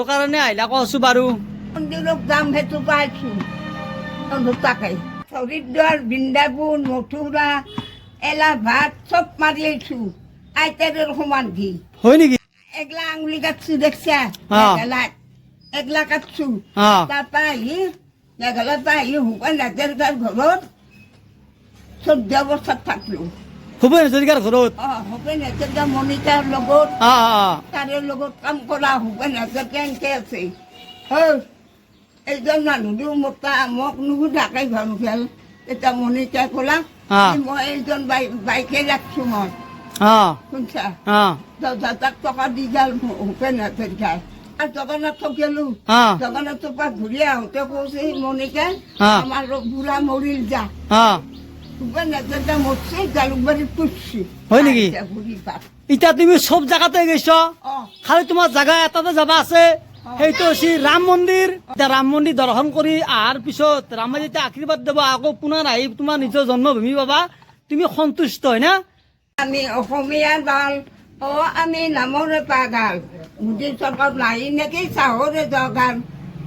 কিহৰ কাৰণে আহিলা কছো বাৰু মন্দিৰত যাম সেইটো পাইছোঁ দুটাকে হৰিদ্বাৰ বৃন্দাবন মথুৰা এলাহাবাদ চব মাৰি আহিছোঁ আইতাৰৰ সমান দি হয় নেকি এগলা আঙুলি কাটছোঁ দেখছা মেঘালয়ত এগলা কাটছোঁ তাৰপৰা আহি মেঘালয়ৰ পৰা আহি ভূপেন হাজৰিকাৰ ঘৰত 14 বছৰ থাকলোঁ ভূপেন হাজৰিকাৰ ঘৰত ভূপেন হাজৰিকা মণিকাৰ লগত অ তাৰে লগত কাম কৰা ভূপেন হাজৰিকা এনেকে আছে এইজন মানুহ মোটা মোক নুসুধাকে ঘৰ খেল তেতিয়া মণিকাই ক'লা মই এইজন বাইকে ৰাখছোঁ মই শুনছা তাক টকা দি যাল ভূপেন হাজৰিকাই আৰু জগন্নাথক গেলো জগন্নাথৰ পৰা ঘূৰি আহোঁতে কৈছে মণিকাই আমাৰ বুঢ়া মৰিল যা ভূপেন হাজৰিকা মৰছে জালুকবাৰীত পুষছি হয় নেকি বুঢ়ী পাত এতিয়া তুমি চব জাগাতে গৈছ খালি তোমাৰ জাগা এটাতে যাবা আছে সেইটো হৈছে ৰাম মন্দিৰ এতিয়া ৰাম মন্দিৰ দৰ্শন কৰি অহাৰ পিছত ৰামে যেতিয়া আশীৰ্বাদ দিব আকৌ পুনৰ আহি তোমাৰ নিজৰ জন্মভূমি পাবা তুমি সন্তুষ্ট হয় না আমি অসমীয়া দল আমি নামৰে পাগাল মোদী চৰকাৰ নাহি নেকি চাহৰে জগান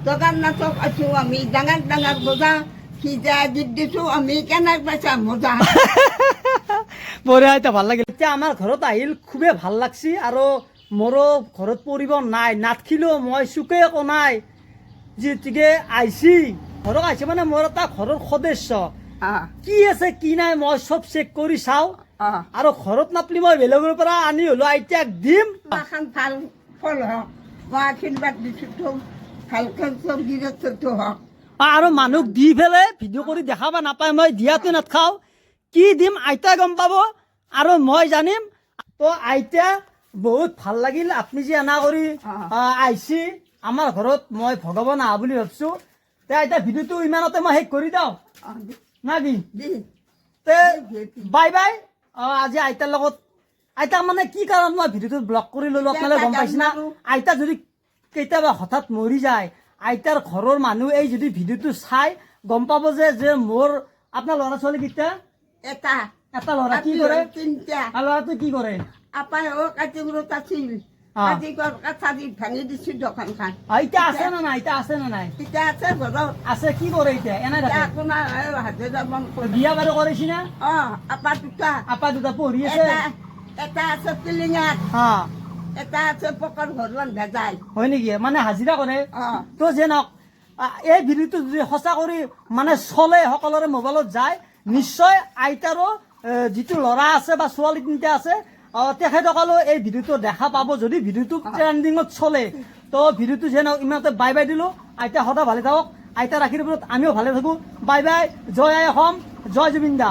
জগন্নাথক আছোঁ আমি ডাঙৰ ডাঙৰ বজা সিজা গীত দিছোঁ আমি কেনে পাইছা মজা বঢ়িয়া এতিয়া ভাল লাগিল এতিয়া আমাৰ ঘৰত আহিল খুবেই ভাল লাগছি আৰু মোৰো ঘৰত পৰিব নাই নাথাকিলেও মই চুকে একো নাই যিহেতুকে আহিছি ঘৰত আহিছে মানে মোৰ এটা ঘৰৰ সদস্য কি আছে কি নাই মই চব চেক কৰি চাওঁ আৰু ঘৰত নাপালি মই বেলেগৰ পৰা আনি হলো আইতাক দিম এখন ভাল ফল হওক মই আশীৰ্বাদ দিছোঁ তো ভালকৈ চব গৃহস্থটো হওক আৰু মানুহক দি পেলাই ভিডিঅ' কৰি দেখাব নাপায় মই দিয়াটো নাখাওঁ কি দিম আইতা গম পাব আৰু মই জানিম তো আইতা বহুত ভাল লাগিল আপুনি যে এনা কৰি আহিছে আমাৰ ঘৰত মই ভগৱান আহা বুলি ভাবিছোঁ তে আইতা ভিডিঅ'টো ইমানতে মই শেষ কৰি দিওঁ না কি তে বাই বাই আজি আইতাৰ লগত আইতা মানে কি কাৰণ মই ভিডিঅ'টো ব্লক কৰি ল'লোঁ আপোনালোকে গম পাইছে না আইতা যদি কেতিয়াবা হঠাৎ মৰি যায় আইতাৰ ঘৰৰ মানুহ এই যদি ভিডিঅ'টো চাই গম পাব যে মোৰ আপোনাৰ ল'ৰা ছোৱালী কেইটা এটা ল'ৰা কি কৰে আৰু ল'ৰাটো কি কৰে আপাই কাটিবোৰত আছিল আজি কাটি ভাঙি দিছোঁ দোকানখন এতিয়া আছে নে নাই এতিয়া আছে নে নাই এতিয়া আছে ঘৰত আছে কি কৰে এতিয়া এনে আপোনাৰ হাজিৰা বন বিয়া বাৰু কৰিছে না আপা দুটা পঢ়ি আছে এটা আছে পিলিঙাত এটা আছে পকৰ ঘৰ ৰন্ধা যায় হয় নেকি মানে হাজিৰা কৰে তো যে নহওক এই ভিডিঅ'টো যদি সঁচা কৰি মানে চলে সকলোৰে মোবাইলত যায় নিশ্চয় আইতাৰো যিটো ল'ৰা আছে বা ছোৱালী তিনিটা আছে তেখেতসকলেও এই ভিডিঅ'টো দেখা পাব যদি ভিডিঅ'টো ট্ৰেণ্ডিঙত চলে তো ভিডিঅ'টো যে নহওক ইমানতে বাই বাই দিলোঁ আইতা সদায় ভালে থাকক আইতাৰ আশীৰ্বাদত আমিও ভালে থাকোঁ বাই বাই জয় আই অসম জয় জুবিন দা